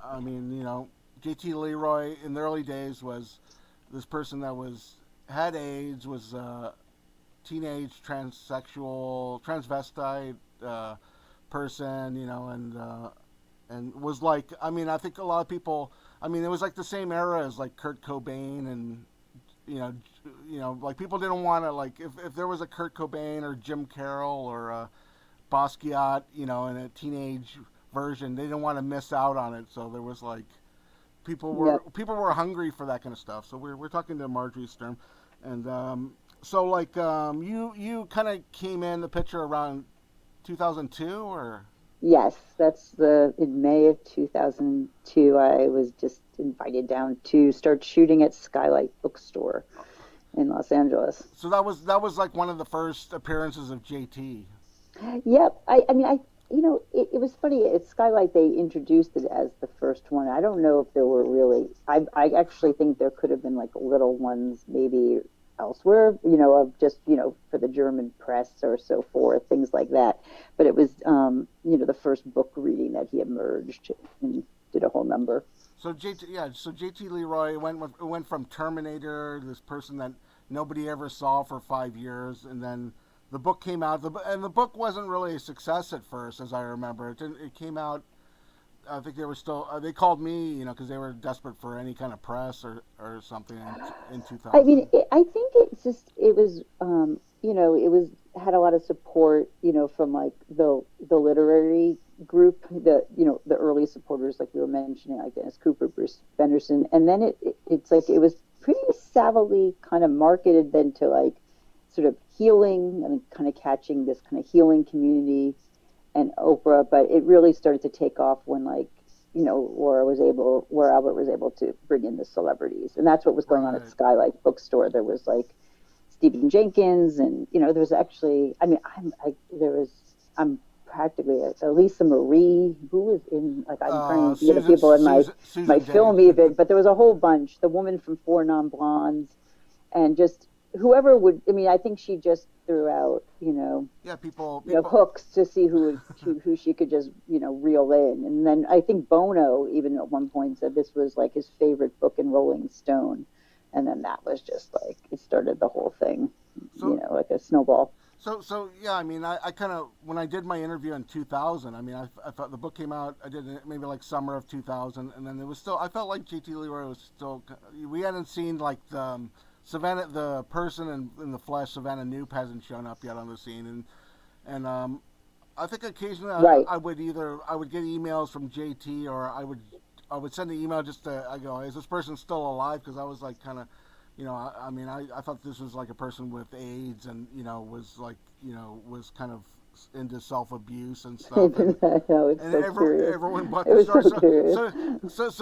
I mean, JT Leroy in the early days was this person that had AIDS, was a teenage transsexual, transvestite person, and was like, I mean, I think a lot of people, I mean, it was like the same era as like Kurt Cobain and you know, like people didn't want to like if there was a Kurt Cobain or Jim Carroll or Basquiat, in a teenage version, they didn't want to miss out on it. So there was like Yep. people were hungry for that kind of stuff. So we're talking to Marjorie Sturm, and so like you kind of came in the picture around 2002 or Yes, that's in May of 2002. I was just invited down to start shooting at Skylight Bookstore in Los Angeles. so that was like one of the first appearances of JT. Yep. It was funny. At Skylight, they introduced it as the first one. I don't know if there were really. I actually think there could have been like little ones maybe elsewhere, of just, for the German press or so forth, things like that. But it was, the first book reading that he emerged and did a whole number. So JT, yeah, so JT Leroy went from Terminator, this person that nobody ever saw for 5 years, and then the book came out. And the book wasn't really a success at first, as I remember. It came out. I think they were still. They called me, because they were desperate for any kind of press or something in I mean, 2000. I think it was, it was had a lot of support, from like the literary group, the early supporters, like we were mentioning, like Dennis Cooper, Bruce Benderson, and then it's like it was pretty savvily kind of marketed then to like sort of healing and kind of catching this kind of healing community and Oprah, but it really started to take off when like where Albert was able to bring in the celebrities, and that's what was going on at Right. Skylight Bookstore. There was like Stephen Jenkins, and there was actually, I mean, I'm practically Elisa Marie, who was in like I'm trying to think of the Susan people in my Susan film Day. even, but there was a whole bunch. The woman from Four Non Blondes, and just whoever would. I mean, I think she just threw out, Yeah, people. hooks to see who she could just reel in. And then I think Bono even at one point said this was like his favorite book in Rolling Stone, and then that was just like it started the whole thing, So like a snowball. So yeah, I mean, I kind of when I did my interview in 2000, I mean, I thought the book came out. I did it maybe like summer of 2000, and then it was still. I felt like JT Leroy was still. We hadn't seen like Savannah, the person in the flesh. Savannah Noop hasn't shown up yet on the scene, and I think occasionally Right. I would get emails from JT, or I would send an email just to I go, is this person still alive? Because I was like kind of, I mean, I thought this was like a person with AIDS and was like was kind of into self abuse and I stuff, and know, it's so curious. everyone bought It the was story. so curious.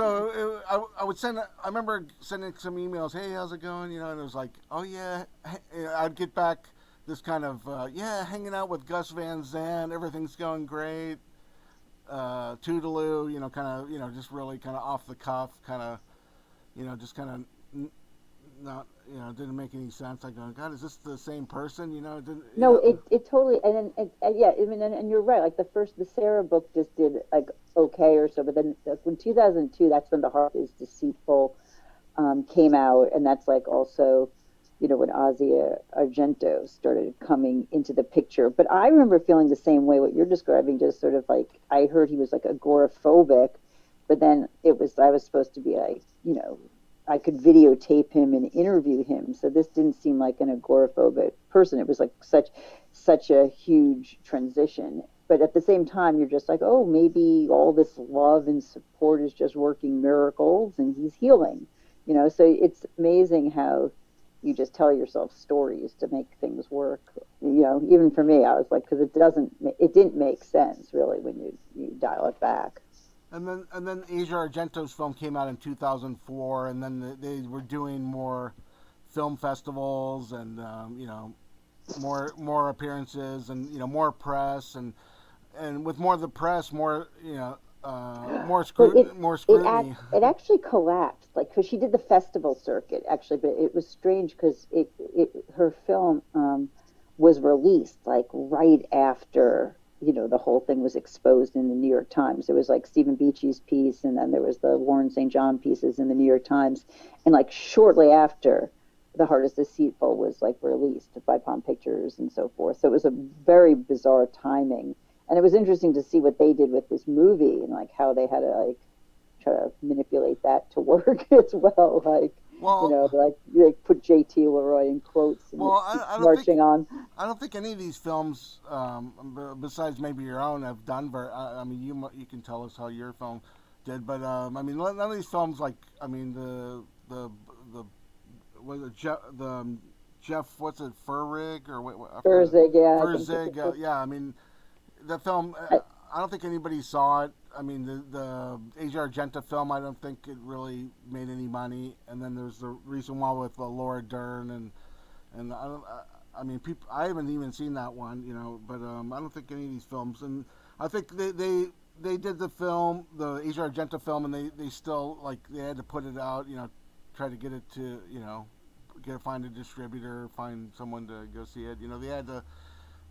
I would send. I remember sending some emails. Hey, how's it going? And it was like, oh yeah. I'd get back this kind of yeah, hanging out with Gus Van Zandt. Everything's going great. Toodaloo. Kind of just really kind of off the cuff. Kind of just kind of not didn't make any sense. I go, God, is this the same person? It didn't. No, it totally, and then and yeah, I mean, and you're right. Like the Sarah book just did like okay or so, but then like, when 2002, that's when The Heart is Deceitful came out, and that's like also, when Ozzy Argento started coming into the picture. But I remember feeling the same way. What you're describing, just sort of like I heard he was like agoraphobic, but then I was supposed to be like, I could videotape him and interview him. So this didn't seem like an agoraphobic person. It was like such a huge transition. But at the same time, you're just like, oh, maybe all this love and support is just working miracles, and he's healing. So it's amazing how you just tell yourself stories to make things work. Even for me, I was like, because it didn't make sense really when you dial it back. And then Asia Argento's film came out in 2004, and then they were doing more film festivals and more appearances and more press and with more of the press, more Well, more scrutiny. it actually collapsed, like because she did the festival circuit actually, but it was strange because her film was released like right after the whole thing was exposed in the New York Times. It was like Stephen Beachy's piece, and then there was the Warren St. John pieces in the New York Times. And like shortly after, The Heart is Deceitful was like released by Palm Pictures and so forth. So it was a very bizarre timing. And it was interesting to see what they did with this movie and like how they had to like try to manipulate that to work as well. Like, Well, like they put JT Leroy in quotes and well, it's I don't think marching on. I don't think any of these films, besides maybe your own, have done very. I mean, you can tell us how your film did, but I mean, none of these films, like, I mean, the was it Jeff, what's it, Furrig or what I forgot. Thursday, yeah, I think Furzig, yeah. I mean, the film. I, I don't think anybody saw it. I mean, the Asia Argenta film, I don't think it really made any money. And then there's the recent one with Laura Dern, and I mean, people. I haven't even seen that one, but I don't think any of these films. And I think they did the film, the Asia Argenta film, and they still, like, they had to put it out, try to get it to, find a distributor, find someone to go see it. They had to.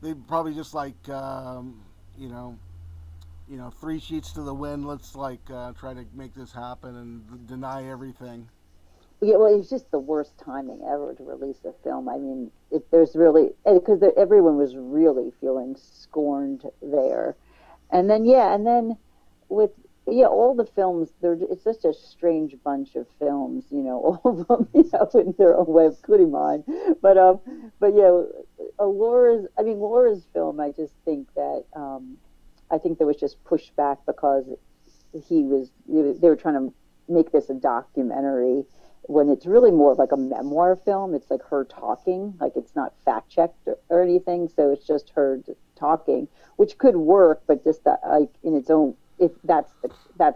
They probably just like, you know, 3 sheets to the wind. Let's like try to make this happen and deny everything. yeah, well, it's just the worst timing ever to release a film. I mean, there's really because everyone was really feeling scorned there, and then with all the films, it's just a strange bunch of films, all of them, in their own way, including mine. But yeah, Laura's film. I just think that I think there was just pushback because they were trying to make this a documentary when it's really more of like a memoir film. It's like her talking, like it's not fact checked or anything. So it's just her talking, which could work, but just that, like in its own, if that's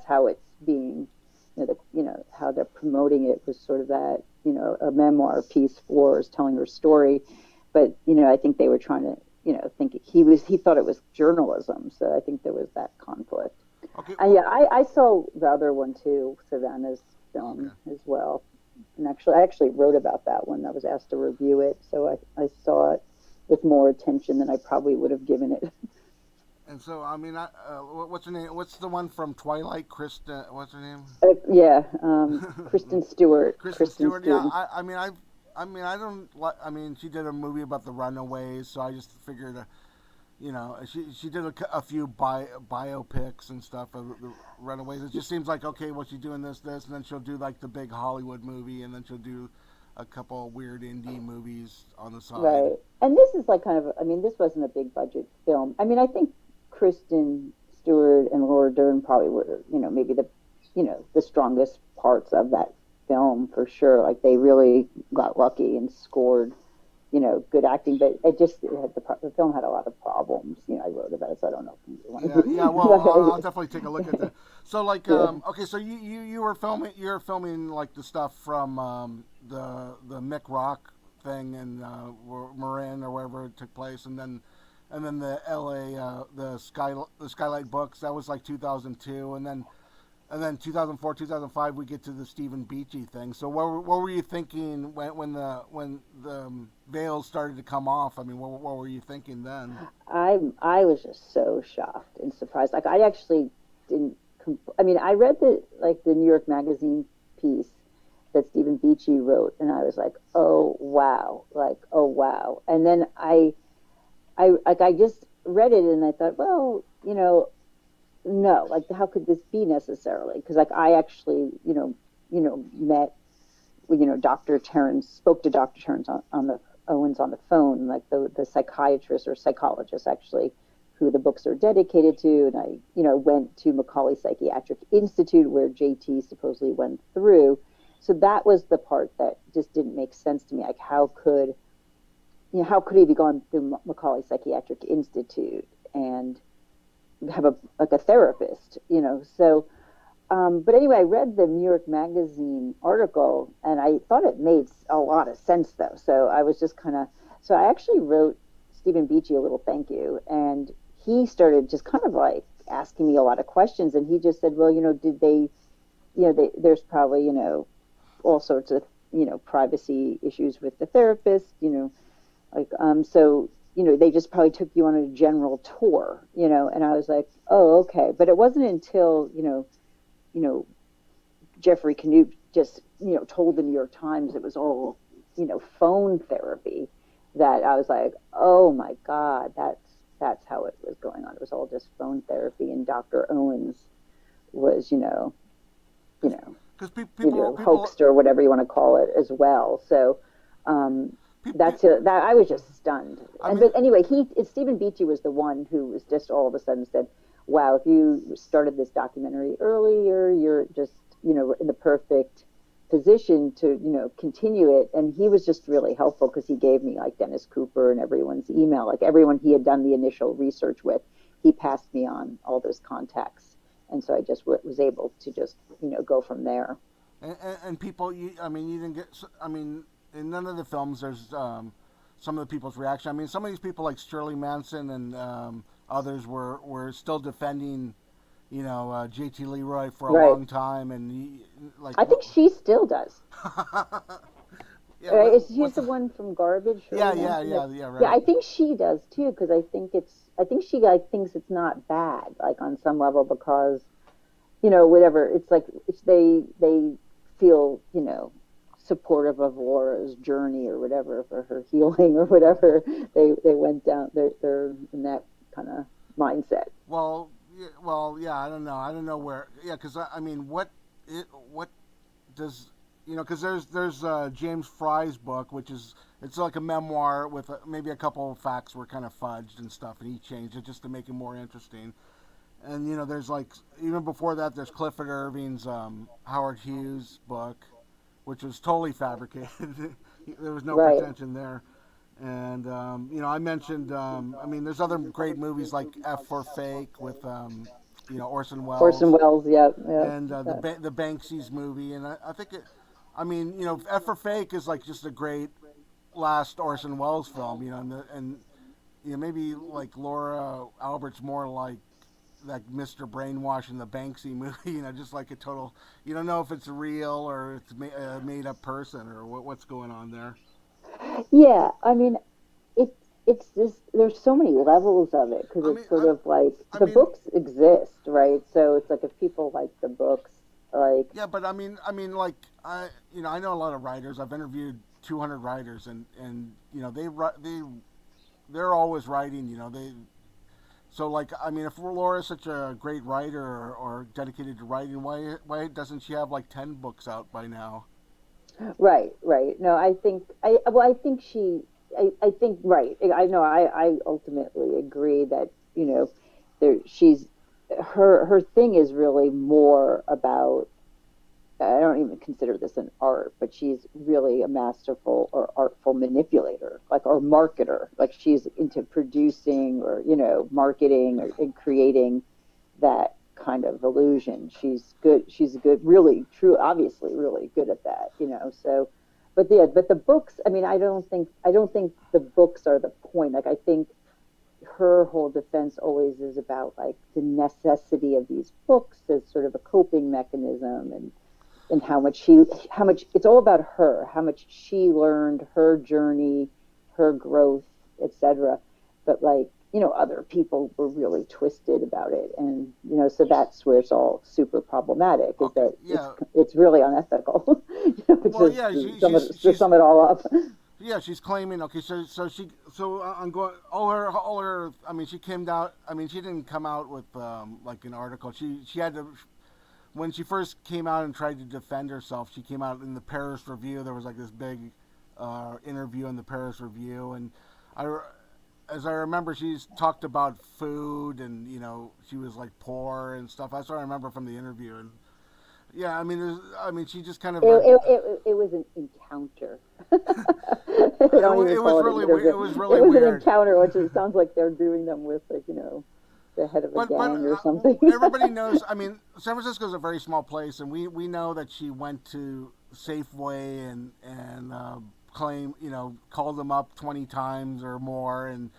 how it's being, how they're promoting it was sort of that, a memoir piece for is telling her story. But, I think they were trying to, think he thought it was journalism. So I think there was that conflict. Okay. And yeah, I saw the other one too, Savannah's film as well. And I actually wrote about that one. I was asked to review it, so I saw it with more attention than I probably would have given it. And so, I mean, what's her name? What's the one from Twilight? Kristen, what's her name? Yeah, Kristen Stewart. Kristen Stewart. Yeah, I don't like. I mean, she did a movie about the Runaways, so I just figured, she did a few biopics and stuff of the Runaways. It just seems like, okay, well, she's doing this, and then she'll do like the big Hollywood movie, and then she'll do a couple weird indie movies on the side. Right, and this is like kind of. I mean, this wasn't a big budget film. I mean, I think Kristen Stewart and Laura Dern probably were, maybe the strongest parts of that film for sure. Like they really got lucky and scored, good acting. But the film had a lot of problems. I wrote about it, so I don't know if you want to. Yeah. Well, I'll definitely take a look at that. So, like, okay, so you're filming like the stuff from the Mick Rock thing in Marin or wherever it took place, and then the L.A. The Skylight Books, that was like 2002, and then 2004, 2005 we get to the Stephen Beachy thing. So what were you thinking when the veils started to come off? I mean, what were you thinking then? I was just so shocked and surprised. Like I actually didn't. I mean, I read the New York Magazine piece that Stephen Beachy wrote, and I was like, oh wow, and then I just read it and I thought, well, no, like how could this be necessarily? Because like I actually, met, Dr. Terrence, spoke to Dr. Terrence on the Owens on the phone, like the psychiatrist or psychologist actually, who the books are dedicated to, and I, went to Macaulay Psychiatric Institute where JT supposedly went through. So that was the part that just didn't make sense to me. Like how could he be gone through Macaulay Psychiatric Institute and have a therapist, So, but anyway, I read the New York Magazine article and I thought it made a lot of sense, though. So I was just so I actually wrote Stephen Beachy a little thank you, and he started just kind of like asking me a lot of questions, and he just said, well, did they, there's probably, all sorts of, privacy issues with the therapist, like, so they just probably took you on a general tour, and I was like, oh, okay. But it wasn't until, you know, Jeffrey Canute just, told the New York Times it was all, phone therapy, that I was like, oh my God, that's how it was going on. It was all just phone therapy, and Dr. Owens was, you know, Because people, hoaxed or whatever you want to call it as well. So um, people, that's it. That I was just stunned. I And mean, but anyway, Stephen Beatty was the one who was just all of a sudden said, "Wow, if you started this documentary earlier, you're just in the perfect position to continue it." And he was just really helpful because he gave me like Dennis Cooper and everyone's email, like everyone he had done the initial research with. He passed me on all those contacts, and so I just was able to just go from there. and people, I mean, you didn't get. I mean, in none of the films, there's some of the people's reaction. I mean, some of these people like Shirley Manson and others were still defending, JT Leroy for a Right. long time, and like, I think she still does. yeah, Right? She's what's the one from Garbage, yeah, Shirley yeah, Manson. That, yeah, yeah, yeah, right. I think she does too, because I think she like thinks it's not bad, like on some level, because whatever. It's like they feel supportive of Laura's journey or whatever for her healing or whatever. They went down. They're in that kind of mindset. Well, yeah. I don't know where. Yeah, because I mean, what does because there's James Fry's book, which is it's like a memoir with maybe a couple of facts were kind of fudged and stuff, and he changed it just to make it more interesting. And there's like even before that, there's Clifford Irving's Howard Hughes book, which was totally fabricated. There was no Right. pretension there. And I mentioned, I mean, there's other great movies like F for Fake with Orson Orson Welles, Welles. Yeah. Yeah. and the Banksy's movie, and I think it. I mean, F for Fake is like just a great last Orson Welles film, and maybe like Laura Albert's more like Mr. Brainwash in the Banksy movie, just like a total. You don't know if it's real or it's a made up person or what's going on there. Yeah. I mean, it's just there's so many levels of it because I mean, it's sort of like I the mean, books exist, right? So it's like if people like the books, like yeah, but like I know a lot of writers. I've interviewed 200 writers, and they're always writing. So like I mean, if Laura's such a great writer or dedicated to writing, why doesn't she have like 10 books out by now? right, right. No, I think I think right. I know I ultimately agree that she's her thing is really more about. I don't even consider this an art, but she's really a masterful or artful manipulator, like or marketer. Like she's into producing or marketing or and creating that kind of illusion. She's good. She's good, really, true, obviously, really good at that. So, but the books. I mean, I don't think the books are the point. Like I think her whole defense always is about like the necessity of these books as sort of a coping mechanism and how much it's all about her, how much she learned, her journey, her growth, etc. But like other people were really twisted about it, and so that's where it's all super problematic. Is Okay, that it's yeah. it's really unethical, Well, just yeah, to sum it all up. yeah, she's claiming. Okay, so I'm going all her. I mean, she came out. I mean, she didn't come out with like an article. She had to when she first came out and tried to defend herself. She came out in the Paris Review. There was like this big interview in the Paris Review, and I as I remember, she's talked about food and she was like poor and stuff. That's what I remember from the interview. And yeah, I mean, she just kind of It was an encounter. They don't even it was call it an really interview. it was It really was an weird. encounter, which it sounds like they're doing them with like the head of a But gang or something. everybody knows. I mean, San Francisco is a very small place, and we know that she went to Safeway and claim called them up 20 times or more, and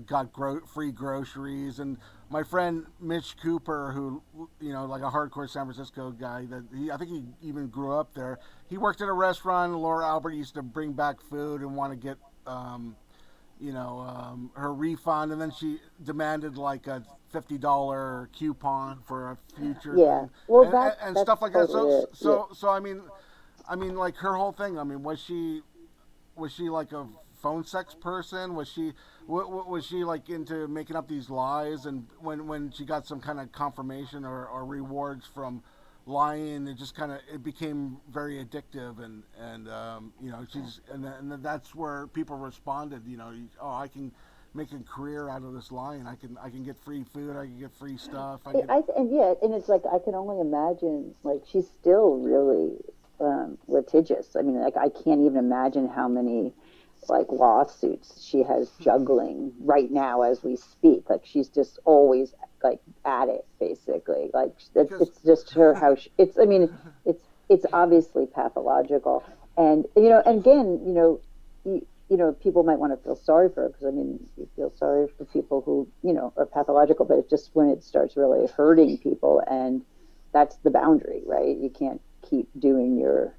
got free groceries. And my friend Mitch Cooper, who like a hardcore San Francisco guy, I think he even grew up there. He worked at a restaurant. Laura Albert used to bring back food and want to get her refund, and then she demanded like a $50 coupon for a future Yeah. thing, Well, and that's stuff like that. totally So it. Yeah. like her whole thing. I mean, was she like a phone sex person? Was she like into making up these lies? And when she got some kind of confirmation or rewards from lying, it just kind of it became very addictive, and and that's where people responded. Oh, I can make a career out of this lying. I can get free food. I can get free stuff. I can. And yeah, and it's like I can only imagine. Like she's still really litigious. I mean, like I can't even imagine how many like lawsuits she has juggling right now as we speak. Like she's just always like at it, basically. Like Because it's just her how she, it's. I mean, it's obviously pathological, and and again, people might want to feel sorry for her because I mean, you feel sorry for people who are pathological, but it's just when it starts really hurting people, and that's the boundary, right? You can't keep doing your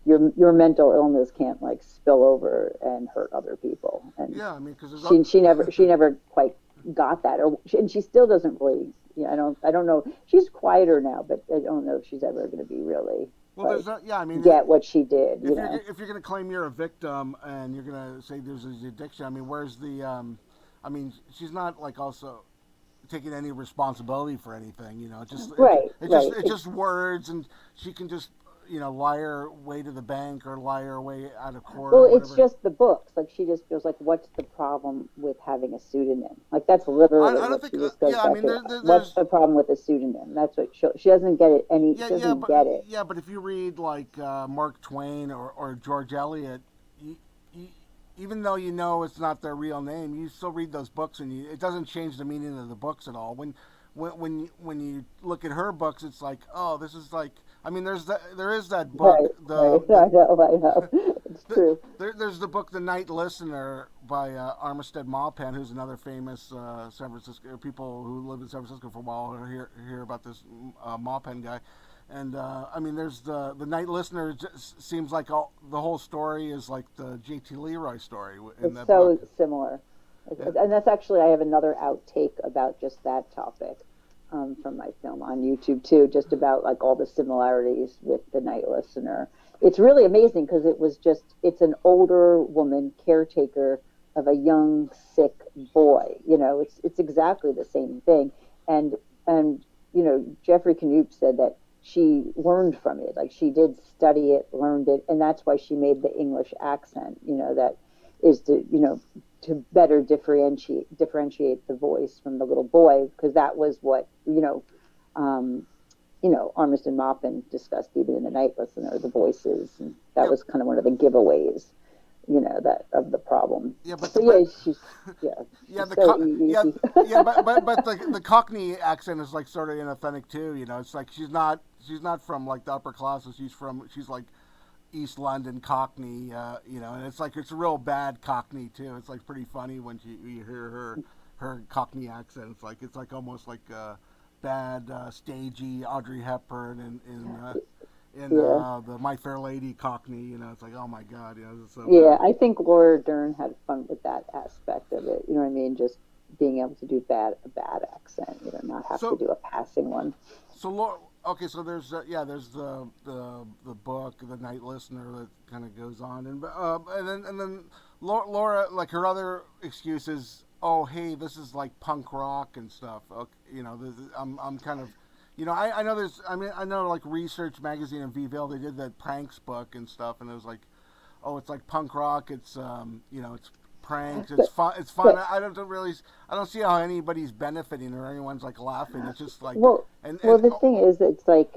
mental illness can't like spill over and hurt other people, and yeah, I mean, because she never quite got that, and she still doesn't really. I don't know. She's quieter now, but I don't know if she's ever going to be really well, like yeah, I mean, get what she did. if you're going to claim you're a victim and you're going to say there's this addiction, I mean, where's the I mean, she's not like also taking any responsibility for anything. Right, right. It's just words, and she can just lie her way to the bank or lie her way out of court Well, or it's whatever. just the books. Like she just feels like, what's the problem with having a pseudonym? Like that's literally I don't what think. she just goes Yeah, I back mean, to. What's there's the problem with a pseudonym? That's what she doesn't get it. She doesn't get it. yeah, but if you read like Mark Twain or George Eliot, you, you, even though it's not their real name, you still read those books, and it doesn't change the meaning of the books at all. When you look at her books, it's like, oh, this is like. I mean, there is that book, Right, right. I know. It's true. there's the book The Night Listener by Armistead Maupin, who's another famous San Francisco people who live in San Francisco for a while hear about this Maupin guy. And I mean, there's the Night Listener. Just seems like the whole story is like the JT Leroy story in It's that book. so similar. Yeah. And that's actually, I have another outtake about just that topic from my film on YouTube too, just about like all the similarities with The Night Listener. It's really amazing because it's an older woman caretaker of a young sick boy. It's exactly the same thing. And Jeffrey Knoop said that she learned from it. Like she did study it, learned it, and that's why she made the English accent. That is to better differentiate the voice from the little boy, because that was what Armistead Maupin discussed even in The Night Listener, the voices, and that Yeah, was kind of one of the giveaways, that of the problem. yeah, but So the, but yeah, she's the so yeah easy. yeah but the Cockney accent is like sort of inauthentic too. It's like she's not from like the upper classes. She's like East London Cockney. And it's a real bad Cockney too. It's like pretty funny when you hear her Cockney accent. It's like almost like bad stagey Audrey Hepburn in Yeah. the My Fair Lady Cockney. It's like, oh my god, it's so Yeah, bad. I think Laura Dern had fun with that aspect of it. You know what I mean? Just being able to do a bad accent, not have to So do a passing one. So, okay, so there's the book, The Night Listener, that kind of goes on, and then Laura, like her other excuse is, oh hey, this is like punk rock and stuff. Okay, I'm kind of, I know I know like Research Magazine and V-Ville, they did that pranks book and stuff, and it was like, oh, it's like punk rock. It's pranks. It's But fun. It's fun. but I don't see how anybody's benefiting or anyone's like laughing. It's just like, well, and the thing is, it's like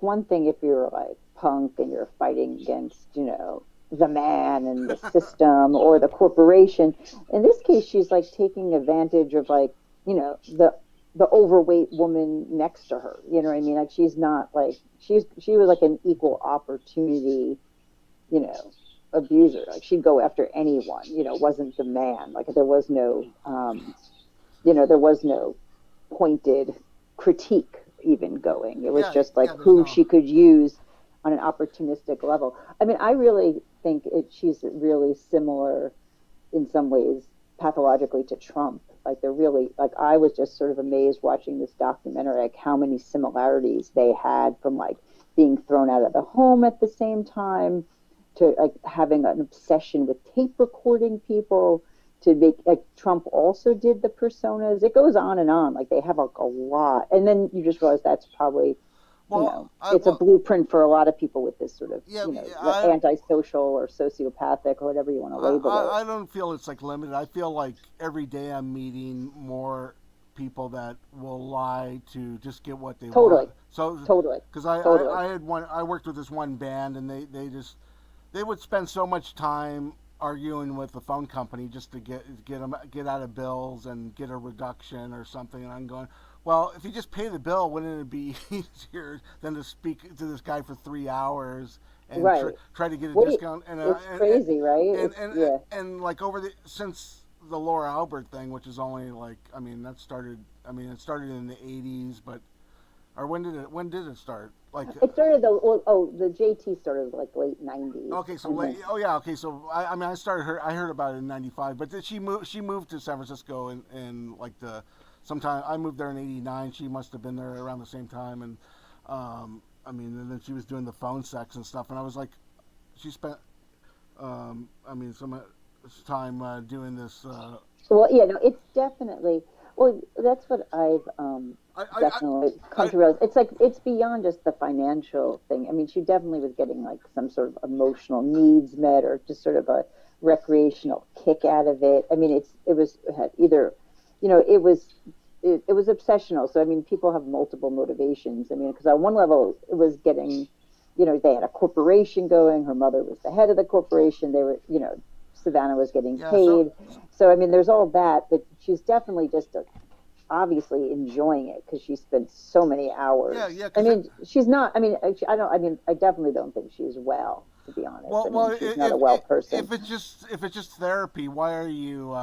one thing if you're like punk and you're fighting against the man and the system or the corporation. In this case, she's like taking advantage of like the overweight woman next to her. You know what I mean? Like she's not like she was like an equal opportunity, you know, abuser. Like she'd go after anyone. It wasn't the man. Like there was no pointed critique even going. It was yeah, just like yeah. There's who no. she could use on an opportunistic level. I mean, I really think she's really similar in some ways pathologically to Trump. Like they're really like I was just sort of amazed watching this documentary, like how many similarities they had from like being thrown out of the home at the same time to like having an obsession with tape recording people to make like Trump also did the personas. It goes on and on. Like they have like a lot, and then you just realize that's probably Well, I it's a well, blueprint for a lot of people with this sort of yeah, antisocial or sociopathic or whatever you want to label it. I don't feel it's like limited. I feel like every day I'm meeting more people that will lie to just get what they want. Totally, So, totally, because totally. I had one, I worked with this one band, and they would spend so much time arguing with the phone company just to get out of bills and get a reduction or something. And I'm going, well, if you just pay the bill, wouldn't it be easier than to speak to this guy for 3 hours and Right. try to get a What do you, discount? it's crazy, right? And, It's yeah. and like over the since the Laura Albert thing, which is only like, I mean, that started. I mean, it started in the '80s, but or when did it start? Like, It started the JT started like late '90s, okay, so and late. then Oh yeah, okay. So I mean, I heard about it in '95, but she moved. She moved to San Francisco in like the sometime. I moved there in '89. She must have been there around the same time, and I mean, and then she was doing the phone sex and stuff, and I was like, she spent I mean, some time doing this. well, yeah, no, it's definitely well. That's what I've I, I, definitely come I, to realize. It's like it's beyond just the financial thing. I mean, she definitely was getting like some sort of emotional needs met, or just sort of a recreational kick out of it. I mean, it was it had either, it was obsessional. So I mean, people have multiple motivations. I mean, because on one level, it was getting, they had a corporation going. Her mother was the head of the corporation. They were, Savannah was getting yeah. So paid. So I mean, there's all that, but she's definitely just obviously enjoying it because she spent so many yeah, hours. yeah, I because mean, she's not. I mean, I don't. I mean, I definitely don't think she's well. To be honest, I mean, she's not a well person. if it's just therapy, why are you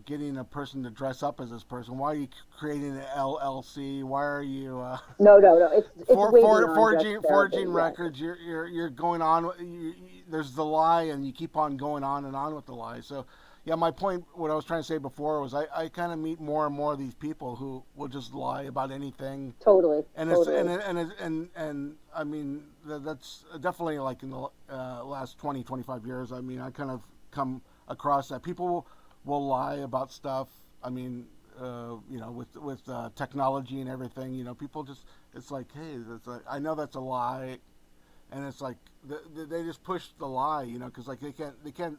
getting a person to dress up as this person? Why are you creating an LLC? Why are you No, no, no. It's way beyond just therapy. forging Yes. records? You're going on. There's the lie, and you keep on going on and on with the lie. So yeah, my point, what I was trying to say before was I kind of meet more and more of these people who will just lie about anything, Totally, and totally. and I mean that's definitely like in the last 20 25 years. I mean, I kind of come across that people will lie about stuff. I mean, with technology and everything, people just, it's like, hey, that's like, I know that's a lie, and it's like they just push the lie, because like they can't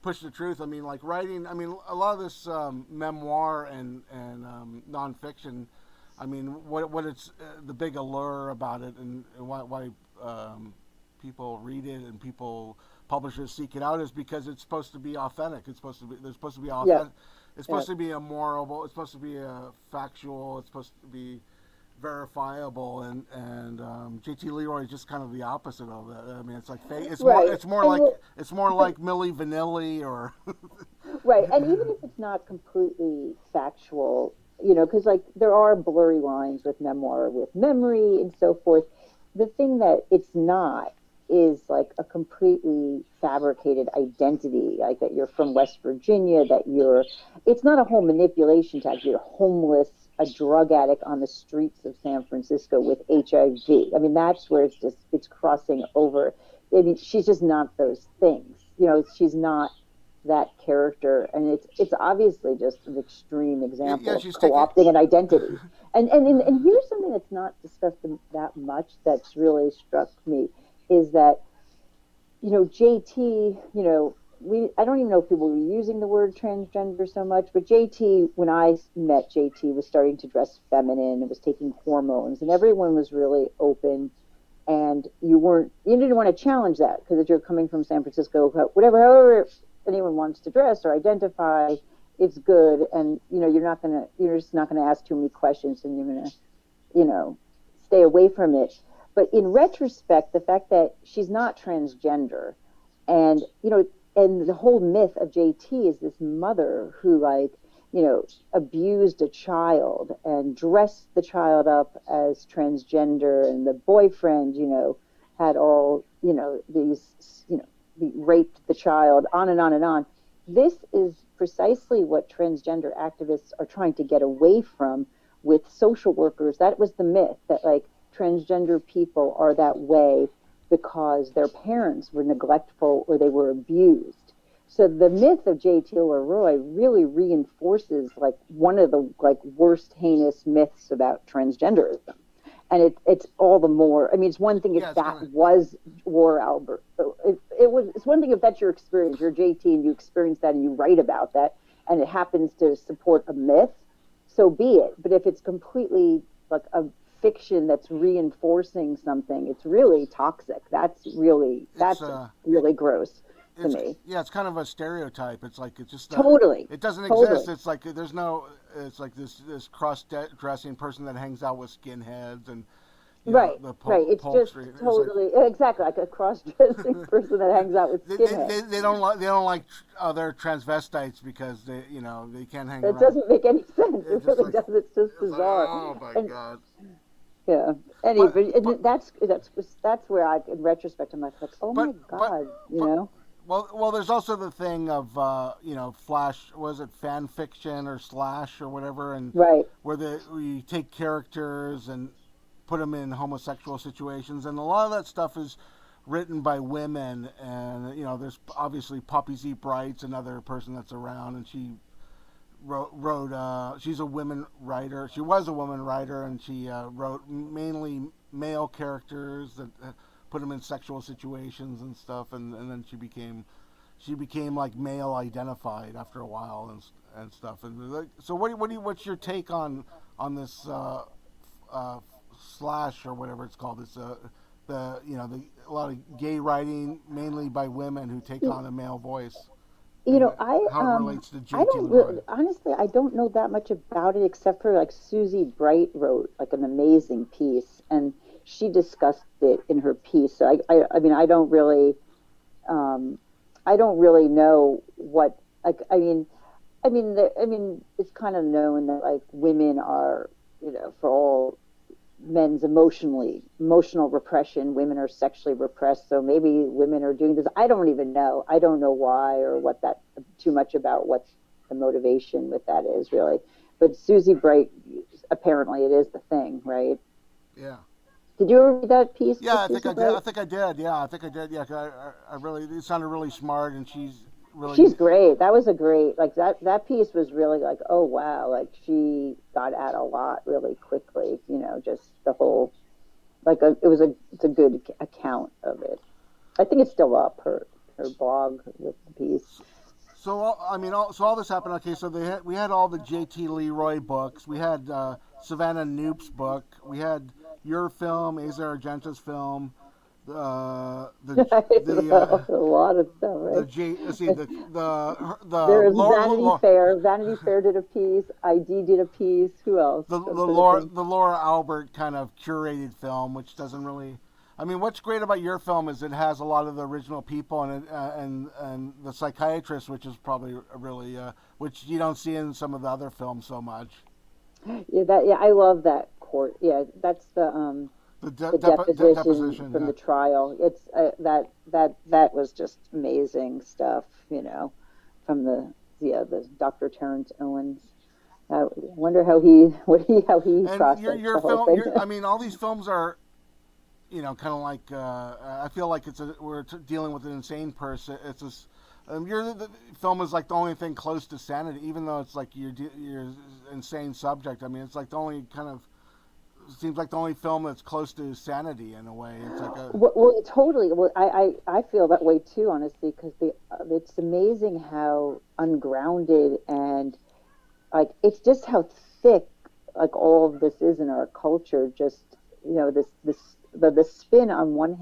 push the truth. I mean, like writing. I mean, a lot of this memoir and nonfiction. I mean, what it's the big allure about it, and why people read it and people publishers seek it out is because it's supposed to be authentic. It's supposed to be there's supposed to be Yeah, authentic. It's yeah. supposed to be immoral. It's supposed to be factual. It's supposed to be verifiable, and JT Leroy is just kind of the opposite of that. I mean, it's like fake. Right. And It's more but like Milli Vanilli or right, and even if it's not completely factual, because like there are blurry lines with memoir, with memory, and so forth. The thing that it's not is like a completely fabricated identity, like that you're from West Virginia, that you're. It's not a whole manipulation tactic. You're homeless, a drug addict on the streets of San Francisco with HIV. I mean, that's where it's crossing over. I mean, she's just not those things. She's not that character, and it's obviously just an extreme yeah, example of she's taking. co-opting an identity. And here's something that's not discussed that much that's really struck me is that JT, we I don't even know if people were using the word transgender so much, but JT, when I met JT, was starting to dress feminine and was taking hormones, and everyone was really open, and you didn't want to challenge that because if you're coming from San Francisco, whatever, however anyone wants to dress or identify, it's good, and you're just not gonna ask too many questions, and you're gonna you know stay away from it. But in retrospect, the fact that she's not transgender, and and the whole myth of JT is this mother who like abused a child and dressed the child up as transgender, and the boyfriend had all these raped the child, on and on and on. this is precisely what transgender activists are trying to get away from with social workers. That was the myth, that like transgender people are that way because their parents were neglectful or they were abused. So the myth of JT Leroy really reinforces like one of the like worst heinous myths about transgenderism. And it's all the more. I mean, it's one thing if Yeah, it's that kind of was War Albert. It was. It's one thing if that's your experience. You're JT and you experience that and you write about that, and it happens to support a myth. So be it. But if it's completely like a fiction that's reinforcing something, it's really toxic. it's That's really gross to it's me. yeah, it's kind of a stereotype. It's like it's just Totally, it doesn't exist. totally. It's like there's no. It's like this cross dressing person that hangs out with skinheads and Right, the right. It's Polk just Street. It's like totally exactly like a cross-dressing person that hangs out with skinheads. they don't like other transvestites because they can't hang That around. doesn't make any sense. It It's just really like does. It's just it's like bizarre. oh my And god. yeah. But Anyway, but and that's where I, in retrospect, I'm like, oh my but God, you but know? well, there's also the thing of flash, was it fan fiction or slash or whatever, and Right. where you take characters and put them in homosexual situations, and a lot of that stuff is written by women, and there's obviously Poppy Z. Bright's another person that's around, and she wrote she's a woman writer. She was a woman writer, and she wrote mainly male characters that put them in sexual situations and stuff, and then she became like male identified after a while and stuff. And like, so what's your take on this uh, slash or whatever it's called? This a lot of gay writing mainly by women who take on a male voice, You and know, I how it relates to I JT don't Leroy. really, honestly, I don't know that much about it except for like Susie Bright wrote like an amazing piece and she discussed it in her piece. So I mean, um, I don't really know what like I mean, it's kind of known that like women are, for all men's emotional repression, women are sexually repressed, so maybe women are doing this. I don't even know. I don't know why or what that too much about what the motivation with that is really. But Susie Bright, apparently it is the thing, right? Yeah. Did you ever read that piece Yeah, with I think Susie I did. Bright? I think I did. Yeah, I think I did. Yeah, 'cause I really, it sounded really smart, and she's She's really, great. That was a great like that piece was really like, oh wow, like she got at a lot really quickly, just the whole like it's a good account of it. I think it's still up, her blog with the piece. I mean, so all this happened. Okay, so we had all the JT Leroy books. We had Savannah Knoop's book. We had your film, Asa Argenta's film. The A lot of stuff, the right? J. Let's see the There is Vanity Laura, Fair. Vanity Fair did a piece. ID did a piece. Who else? I'm trying to think. The Laura Albert kind of curated film, which doesn't really. I mean, what's great about your film is it has a lot of the original people and the psychiatrist, which is probably really which you don't see in some of the other films so much. Yeah, I love that court. Yeah, that's the deposition Deposition, from yeah. the trial. It's that was just amazing stuff, from the Dr. Terrence Owens. I wonder how he And processed your the whole film, thing. I mean, all these films are kind of like I feel like we're dealing with an insane person. It's just the film is like the only thing close to sanity, even though it's like you're insane subject. I mean, it's like the only kind of seems like the only film that's close to sanity in a way. It's like a Totally. Well, I feel that way too, honestly, because it's amazing how ungrounded and like it's just how thick like all of this is in our culture. Just the spin on one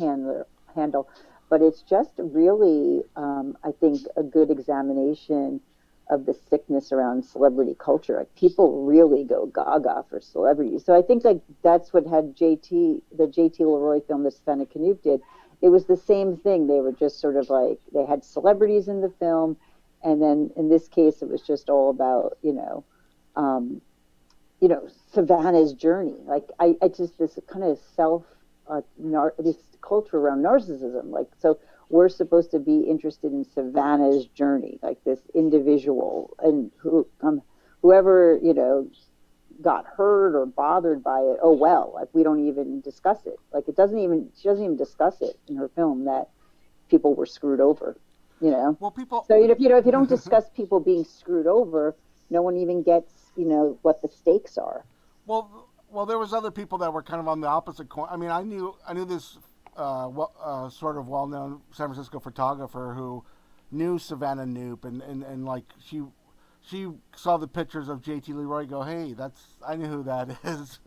handle, but it's just really I think a good examination of the sickness around celebrity culture. Like people really go gaga for celebrities. So I think like that's what had the JT Leroy film that Savannah Canute did. It was the same thing. They were just sort of like they had celebrities in the film, and then in this case, it was just all about um, Savannah's journey. Like I just this kind of this culture around narcissism. Like so, we're supposed to be interested in Savannah's journey, like this individual, and whoever, got hurt or bothered by it, oh well, like we don't even discuss it. Like it doesn't even she doesn't even discuss it in her film that people were screwed over, you know. Well, people. So if you don't discuss people being screwed over, no one even gets, what the stakes are. Well, there was other people that were kind of on the opposite coin. I mean, I knew this sort of well-known San Francisco photographer who knew Savannah Knoop, and like she saw the pictures of JT Leroy. Go, hey, I knew who that is,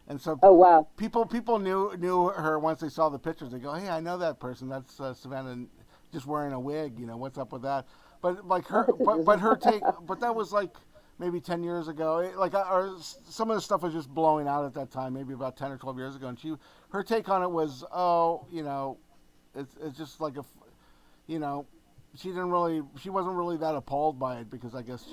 and so Oh wow. people knew her once they saw the pictures. They go, hey, I know that person. That's Savannah, just wearing a wig. What's up with that? But like but her take, but that was like maybe 10 years ago. Or some of the stuff was just blowing out at that time, maybe about 10 or 12 years ago. And her take on it was, oh, it's just like you know, she wasn't really that appalled by it because I guess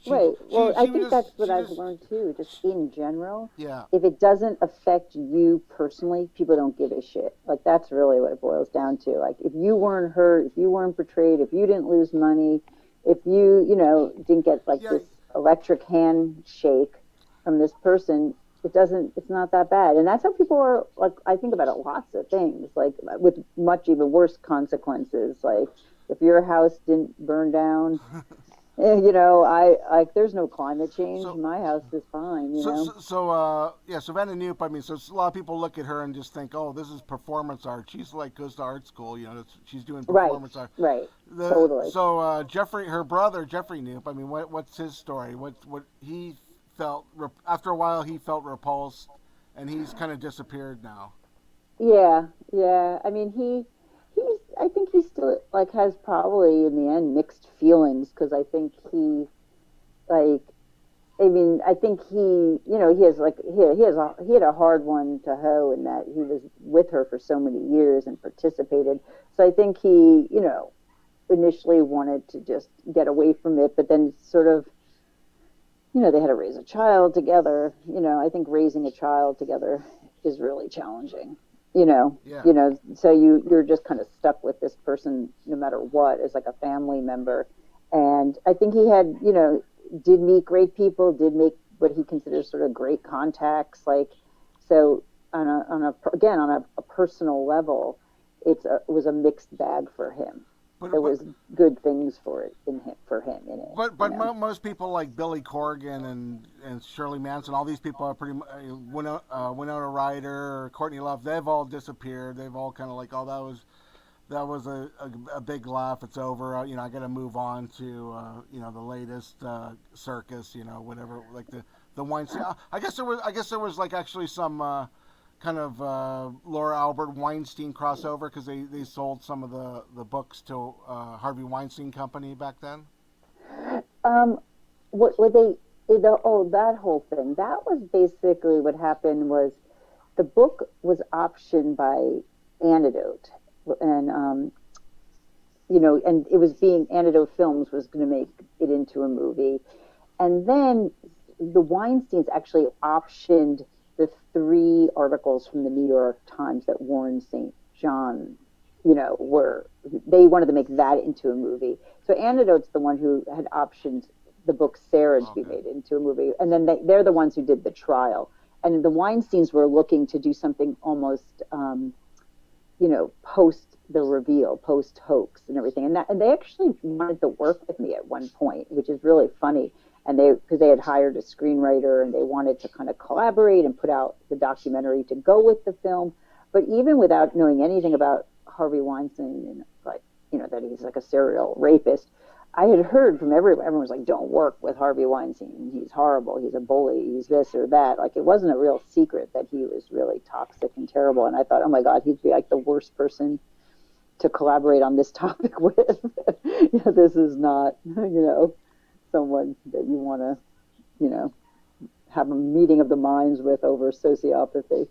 Right. Well, I she think was that's just, what she I've just, learned too. Just in general, yeah, if it doesn't affect you personally, people don't give a shit. Like that's really what it boils down to. Like if you weren't hurt, if you weren't betrayed, if you didn't lose money, if you, didn't get like yeah. this electric handshake from this person, it's not that bad. And that's how people are, like, I think about it, lots of things, like with much even worse consequences. Like if your house didn't burn down, I like there's no climate change. So My house is fine. yeah, Savannah Knoop. I mean, so a lot of people look at her and just think, oh, this is performance art. She's like goes to art school, she's doing Right, performance art. right, totally. Jeffrey, her brother Jeffrey Knoop. I mean, what's his story? What he felt after a while he felt repulsed, and he's kind of disappeared now. Yeah, yeah. I mean, I think he still like has probably in the end mixed feelings because I think like, I mean, I think he has like he had a hard one to hoe in that he was with her for so many years and participated. So I think he, initially wanted to just get away from it, but then sort of, they had to raise a child together. I think raising a child together is really challenging. Yeah. So you're just kind of stuck with this person no matter what as like a family member. And I think he had, did meet great people, did make what he considers sort of great contacts. Like, so again, on a personal level, it was a mixed bag for him. But There but was good things for him in it. most people like Billy Corgan and Shirley Manson, all these people are pretty Winona Ryder, Courtney Love. They've all disappeared. They've all kind of like, oh, that was a big laugh. It's over. I got to move on to the latest circus. Whatever, like the Weinstein. I guess there was like actually some kind of Laura Albert Weinstein crossover because they sold some of the books to Harvey Weinstein Company back then. Um, what that whole thing, that was basically what happened was the book was optioned by Antidote, and and it was being Antidote Films was going to make it into a movie, and then the Weinsteins actually optioned the three articles from the New York Times that Warren St. John, were they wanted to make that into a movie. So Antidote's the one who had optioned the book Sarah to be Okay. made into a movie, and then they're the ones who did the trial. And the Weinsteins were looking to do something almost, post the reveal, post hoax and everything. And they actually wanted to work with me at one point, which is really funny. And because they had hired a screenwriter and they wanted to kind of collaborate and put out the documentary to go with the film. But even without knowing anything about Harvey Weinstein and like, that he's like a serial rapist, I had heard from everyone was like, don't work with Harvey Weinstein. He's horrible. He's a bully. He's this or that. Like it wasn't a real secret that he was really toxic and terrible. And I thought, oh my God, he'd be like the worst person to collaborate on this topic with. This is not, someone that you want to, have a meeting of the minds with over sociopathy.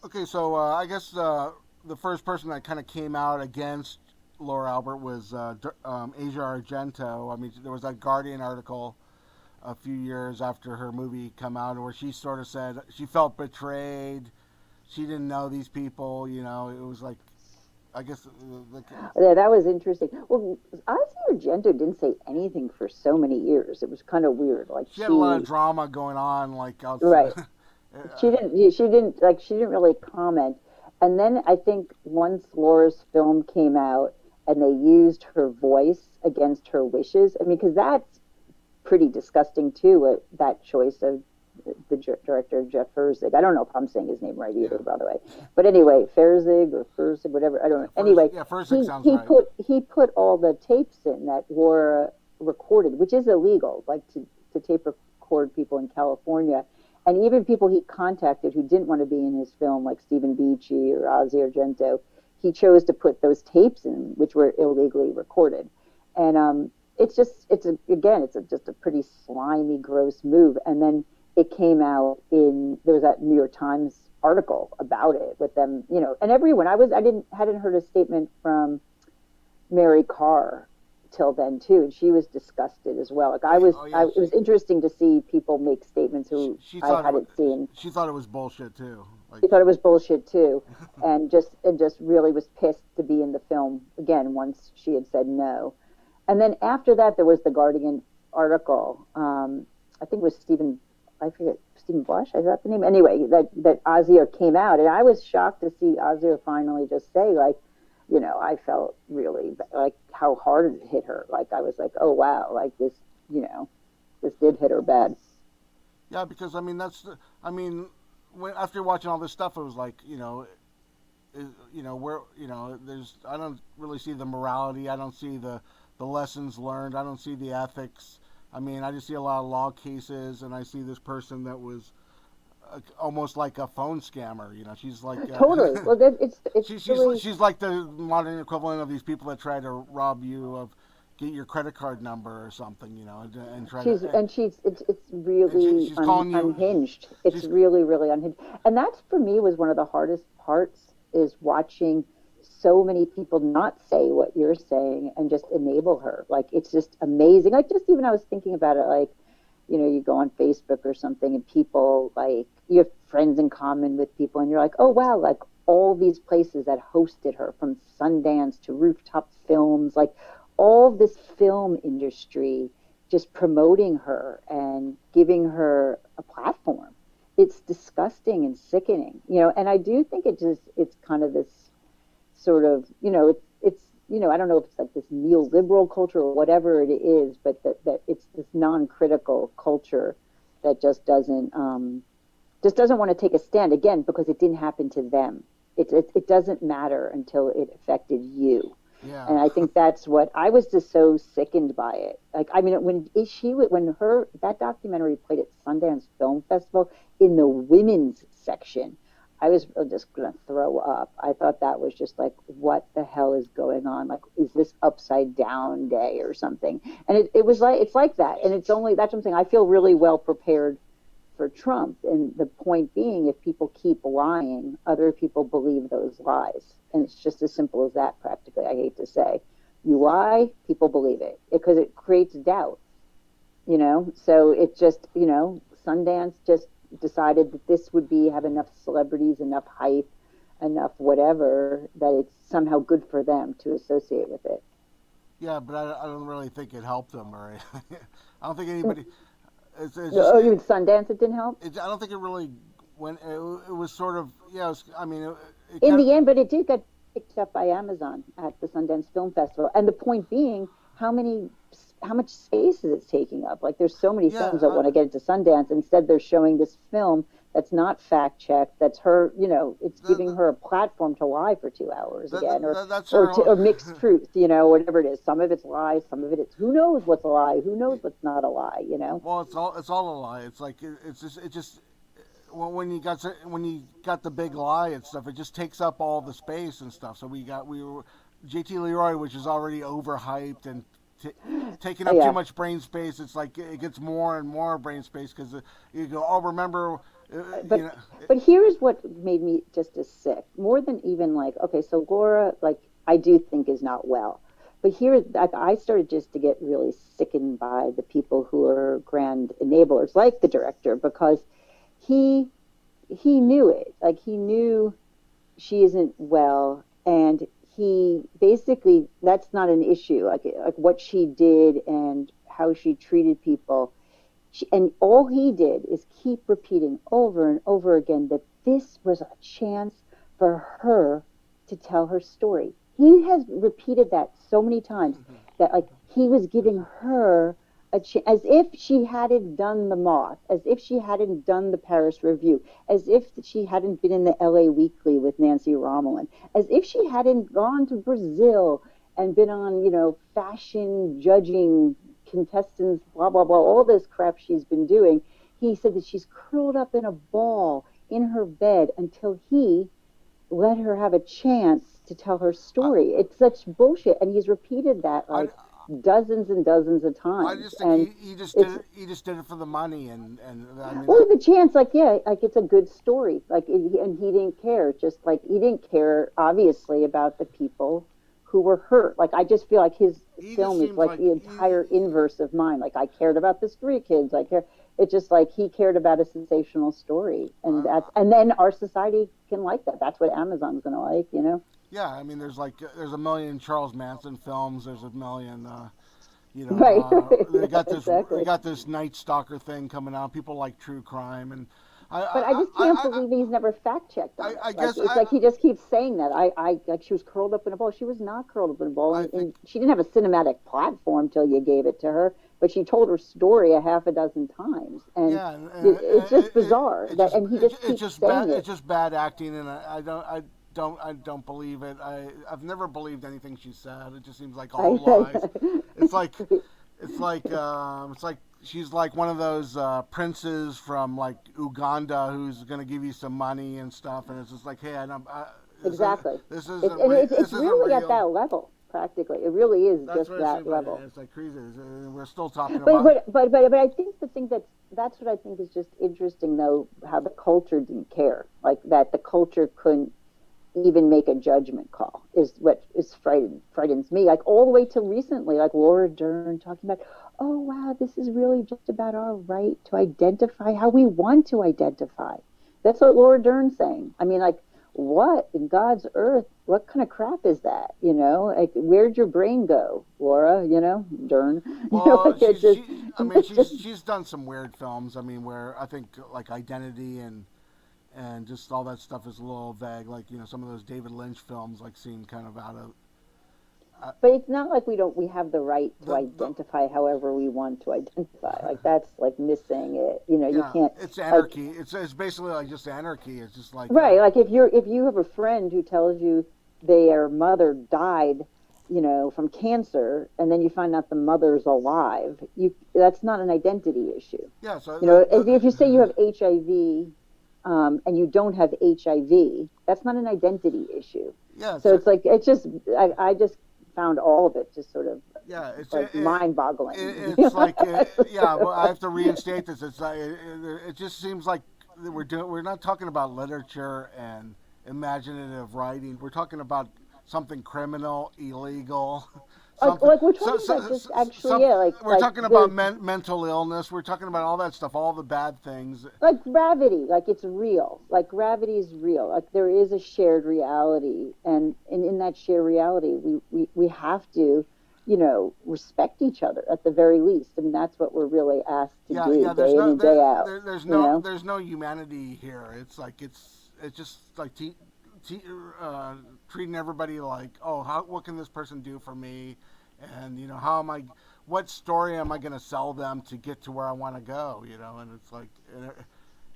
Okay, so I guess the first person that kind of came out against Laura Albert was Asia Argento. I mean, there was that Guardian article a few years after her movie come out where she sort of said she felt betrayed. She didn't know these people. It was like I guess Yeah, that was interesting. Well, Ozzy Argento didn't say anything for so many years. It was kind of weird. Like she had a lot of she, drama going on, like outside. right? She didn't really comment. And then I think once Laura's film came out and they used her voice against her wishes. I mean, because that's pretty disgusting too. That choice of the director Jeff Ferzig. I don't know if I'm saying his name right Yeah, either, by the way. But anyway, Ferzig or Ferzig, whatever. I don't know. Anyway, yeah, Fursick he sounds he right. put he put all the tapes in that Laura recorded, which is illegal, like to tape record people in California. And even people he contacted who didn't want to be in his film, like Stephen Beachy or Ozzy Argento, he chose to put those tapes in, which were illegally recorded. And it's just a pretty slimy, gross move. And then it came out there was that New York Times article about it with them, and everyone. I hadn't heard a statement from Mary Carr till then too, and she was disgusted as well. Like Oh yeah, it was interesting to see people make statements who she I thought hadn't seen. she thought it was bullshit too. Like She thought it was bullshit too, and just really was pissed to be in the film again once she had said no. And then after that, there was the Guardian article. I think it was I forget, Stephen Blush, is that the name? Anyway, that Ozzy came out, and I was shocked to see Ozzy finally just say, like, I felt really like how hard it hit her. Like, I was like, oh wow, like this did hit her bad. yeah, because I mean I mean after watching all this stuff, it was like where there's I don't really see the morality. I don't see the lessons learned. I don't see the ethics. I mean, I just see a lot of law cases, and I see this person that was almost like a phone scammer. She's like Totally. Well, it's really she's like the modern equivalent of these people that try to rob you of get your credit card number or something. And try she's to and she's it's really she's calling you. unhinged. It's She's really really unhinged, and that for me was one of the hardest parts is watching so many people not say what you're saying and just enable her. Like it's just amazing. Like just even I was thinking about it, like you go on Facebook or something and people like you have friends in common with people and you're like, oh wow, like all these places that hosted her from Sundance to Rooftop Films, like all this film industry just promoting her and giving her a platform. It's disgusting and sickening, and I do think it's kind of this sort of, I don't know if it's like this neoliberal culture or whatever it is, but that it's this non-critical culture that just doesn't want to take a stand again because it didn't happen to them. It doesn't matter until it affected you. yeah And I think that's what I was just so sickened by it. Like, I mean, when her that documentary played at Sundance Film Festival in the women's section, I was just gonna throw up. I thought that was just like, what the hell is going on? Like, is this upside down day or something? And it was like it's like that, and that's what I'm saying. I feel really well prepared for Trump. And the point being, if people keep lying, other people believe those lies. And it's just as simple as that, practically. I hate to say. You lie, people believe it because it creates doubt. So it just, Sundance just decided that this would have enough celebrities, enough hype, enough whatever, that it's somehow good for them to associate with it. yeah, but I don't really think it helped them or I don't think anybody. It's just Oh, you mean Sundance? It didn't help I don't think it really went. It was sort of I mean, it in kind of the end, but it did get picked up by Amazon at the Sundance Film Festival. And the point being, how much space is it taking up? Like, there's so many yeah. films that want to get into Sundance. Instead, they're showing this film that's not fact checked. That's her, it's giving her a platform to lie for 2 hours again, that's her. or mixed truth, whatever it is. Some of it's lies, some of it's who knows what's a lie, who knows what's not a lie. Well, it's all a lie. It's like it's just when you got the big lie and stuff, it just takes up all the space and stuff. So we were JT Leroy, which is already overhyped and taking up too Yeah. much brain space. It's like it gets more and more brain space because you go, oh, remember, you but know, but here's what made me just as sick, more than even like, okay, so Laura, like, I do think is not well, but here, like, I started just to get really sickened by the people who are grand enablers, like the director, because he he knew it, like he knew she isn't well, and he basically, that's not an issue. Like what she did and how she treated people. And all he did is keep repeating over and over again that this was a chance for her to tell her story. He has repeated that so many times that like he was giving her a chance, as if she hadn't done the Moth, as if she hadn't done the Paris Review, as if she hadn't been in the LA Weekly with Nancy Romelin, as if she hadn't gone to Brazil and been on, fashion judging contestants, blah, blah, blah, all this crap she's been doing. He said that she's curled up in a ball in her bed until he let her have a chance to tell her story. It's such bullshit. And he's repeated that like dozens and dozens of times. I just think he just did it. He just did it for the money, and I mean, well, the chance, like, yeah, like it's a good story, like, and he didn't care. Just like he didn't care, obviously, about the people who were hurt. Like, I just feel like his film is like the entire inverse of mine. Like, I cared about the street kids. I care. It's just like he cared about a sensational story, and and then our society can like that. That's what Amazon's going to like, Yeah, I mean, there's a million Charles Manson films. There's a million, right. They got this. Exactly. They got this Night Stalker thing coming out. People like true crime, and but I just can't believe he's never fact checked on it. I guess it's like he just keeps saying that. I like she was curled up in a ball. She was not curled up in a ball, and she didn't have a cinematic platform till you gave it to her. But she told her story a half a dozen times, and it's just bizarre. And he just keeps saying it. It's just bad acting, and I don't believe it. I've never believed anything she said. It just seems like all lies. It's like she's like one of those princes from like Uganda who's going to give you some money and stuff, and it's just like, hey, exactly. This isn't it's really at that level. Practically, it really is. That's just that level. It's like crazy. We're still talking about. But I think the thing that's what I think is just interesting, though, how the culture didn't care, like that the culture couldn't even make a judgment call is what frightens me. Like all the way to recently, like Laura Dern talking about, oh wow, this is really just about our right to identify how we want to identify. That's what Laura Dern's saying. I mean, like, what in God's earth? What kind of crap is that? Like, where'd your brain go, Laura? Dern. Well, she's done some weird films. I mean, where I think like Identity and just all that stuff is a little vague. Like, some of those David Lynch films like seem kind of out of. But it's not like we have the right to identify however we want to identify. Like that's like missing it. You can't. It's anarchy. Like, it's basically like just anarchy. It's just like right. Like if you have a friend who tells you their mother died, from cancer, and then you find out the mother's alive, that's not an identity issue. Yeah. So if you say you have HIV, and you don't have HIV, that's not an identity issue. Yeah. So it's like it's just I just found all of it just sort of it's like mind-boggling. It's like well, I have to reinstate this. It's like it just seems like we're not talking about literature and imaginative writing. We're talking about something criminal, illegal. Like we're talking about just actually, we're talking about mental illness. We're talking about all that stuff, all the bad things. Like gravity, like it's real. Like gravity is real. Like there is a shared reality, and in that shared reality, we have to, respect each other at the very least. I mean, that's what we're really asked to do day in and day out. There's no humanity here. It's like it's just like treating everybody like, what can this person do for me, and what story am I going to sell them to get to where I want to go, and it's like,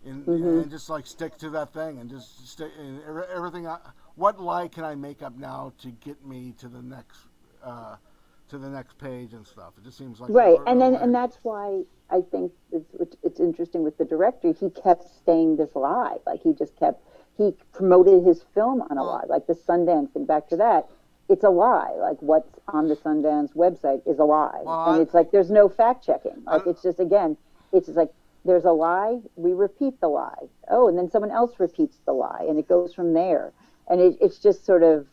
and just like stick to that thing and just stick in everything. What lie can I make up now to get me to the next page and stuff? It just seems like right, and that's why I think it's interesting with the director. He kept saying this lie, like he promoted his film on a lie, like the Sundance thing. Back to that, it's a lie. Like what's on the Sundance website is a lie, and it's like there's no fact checking. Like it's just like there's a lie, we repeat the lie. Oh, and then someone else repeats the lie, and it goes from there. And it's just sort of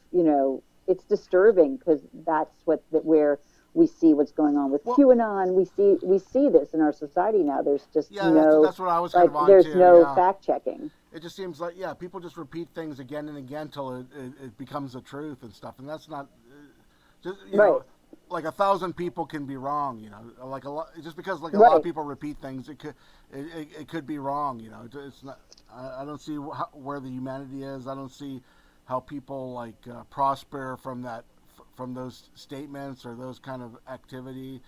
it's disturbing because that's where we see what's going on with Well, QAnon. We see this in our society now. There's just yeah, no, that's what I was kind like, of on there's to. no Yeah, fact checking. it just seems like, yeah, people just repeat things again and again till it becomes the truth and stuff, and that's not just, Right, like 1,000 people can be wrong, like a lot, just because like a lot of right. people repeat things, it could be wrong, it's not. I don't see where the humanity is. I don't see how people like prosper from from those statements or those kind of activity.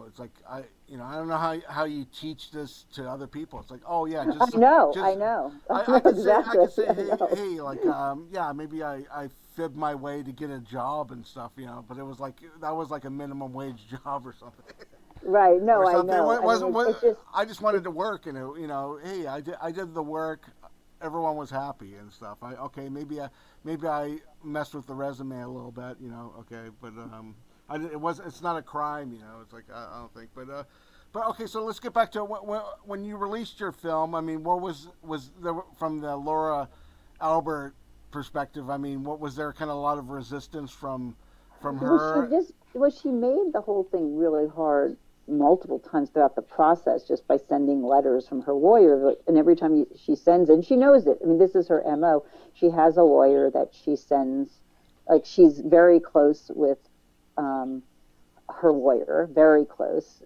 It's like I don't know how you teach this to other people. It's like, oh yeah, I know, I just know, I I know could say exactly. I know. hey, like yeah, maybe I fibbed my way to get a job and stuff, but it was like that was like a minimum wage job or something. Right. Or No, I something. know. It I mean, wasn't. it just, I just wanted to work, and hey, I did the work. Everyone was happy and stuff. Okay, maybe I messed with the resume a little bit, Okay, but it's not a crime, It's like I don't think, but okay. So let's get back to when you released your film. I mean, what was there from the Laura Albert perspective? I mean, what was there kind of a lot of resistance from well, her? she made the whole thing really hard multiple times throughout the process just by sending letters from her lawyer. And every time she sends it, and she knows it. I mean, this is her MO. She has a lawyer that she sends, like, she's very close with um, her lawyer, very close.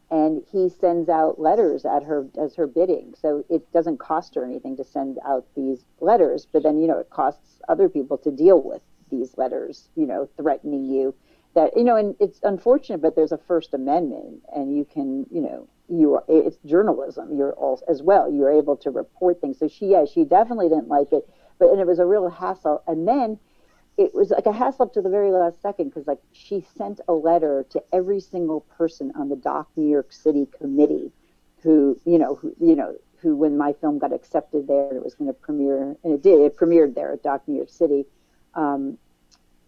And he sends out letters at her as her bidding. So it doesn't cost her anything to send out these letters, but then, it costs other people to deal with these letters, threatening you. That, and it's unfortunate, but there's a First Amendment, and you can, it's journalism. You're all as well. You're able to report things. So she definitely didn't like it, and it was a real hassle. And then it was like a hassle up to the very last second, because like she sent a letter to every single person on the Doc New York City committee who when my film got accepted there and it was going to premiere, and it premiered there at Doc New York City.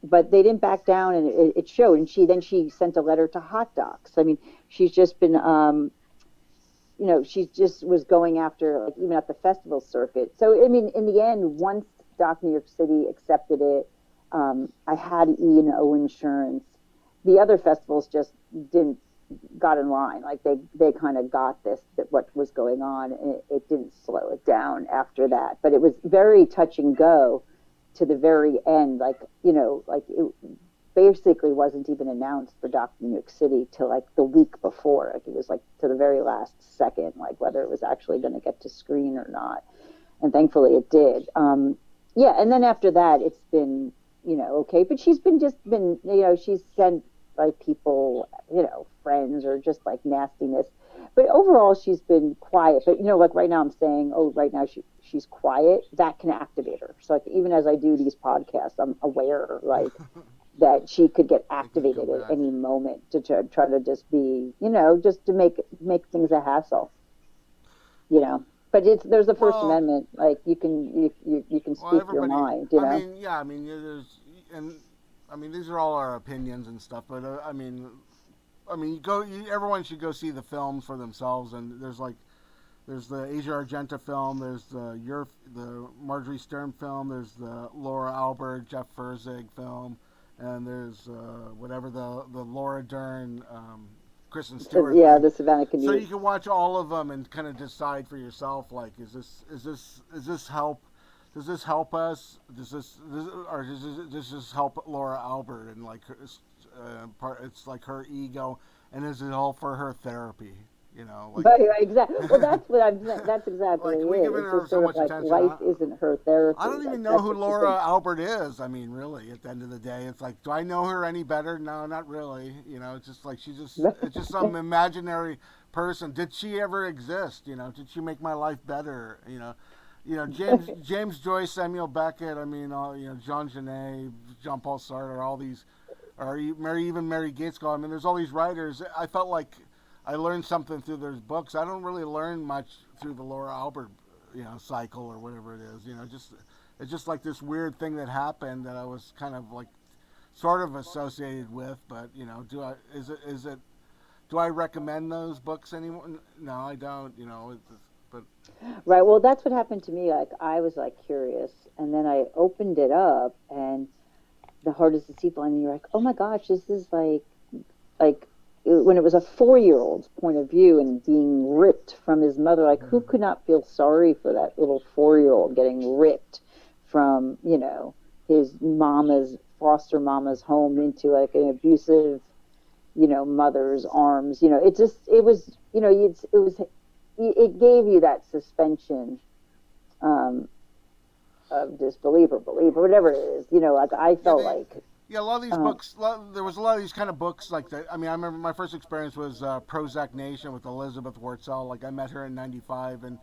But they didn't back down, and it showed. And she sent a letter to Hot Docs. I mean, she's just been she just was going after, like, even at the festival circuit. So I mean, in the end, once Doc New York City accepted it, I had E&O insurance. The other festivals just didn't got in line. Like, they kind of got that what was going on, and it didn't slow it down after that. But it was very touch and go to the very end. Like, like, it basically wasn't even announced for Doc New York City till like the week before. Like, it was like to the very last second, like whether it was actually going to get to screen or not. And thankfully it did. Yeah, and then after that, it's been, okay. But she's been, she's sent by people, friends, or just like nastiness. But overall, she's been quiet. But like right now, I'm saying, oh, right now she's quiet. That can activate her. So like, even as I do these podcasts, I'm aware, like, that she could get It could activated come at back. any moment to try to just be, just to make things a hassle, you know. But there's the First Well, Amendment. Like, you can well, speak your everybody. mind, I mean, yeah. I mean, there's and I mean these are all our opinions and stuff. But everyone should go see the films for themselves. And there's the Asia Argenta film. There's the Marjorie Sturm film. There's the Laura Albert, Jeff Ferzig film, and there's whatever the Laura Dern, Kristen Stewart Yeah, thing. the Savannah So you News. can watch all of them and kind of decide for yourself, like, is this help? Does this help us? Does this help Laura Albert, and like it's like her ego, and is it all for her therapy? Like, Right, right, exactly. Well, that's what I'm saying. That's exactly like, we it. giving It's her just so sort of much like attention. life isn't her I therapy. don't Like, even know that's who what she Laura thinks. Albert is. I mean, really, at the end of the day, it's like, do I know her any better? No, not really. It's just like it's just some imaginary person. Did she ever exist? Did she make my life better? James Joyce, Samuel Beckett. I mean, Jean Genet, Jean Paul Sartre, all these, or even Mary Gaitskell. I mean, there's all these writers. I felt like I learned something through their books. I don't really learn much through the Laura Albert, cycle or whatever it is. Just it's just like this weird thing that happened that I was kind of like sort of associated with. But do I is it do I recommend those books anyone? No, I don't. But Right. Well, that's what happened to me. Like, I was like curious, and then I opened it up, and the heart is deceitful, and you're like, oh my gosh, this is like when it was a 4-year-old's point of view and being ripped from his mother, like who could not feel sorry for that little 4-year-old getting ripped from, his mama's foster mama's home into like an abusive, mother's arms. It just, it was, it gave you that suspension, um, of disbelief or belief or whatever it is. Like I Yeah, felt like, yeah, a lot of these um, books. There was a lot of these kind of books like that. I mean, I remember my first experience was Prozac Nation with Elizabeth Wurtzel. Like I met her in '95, and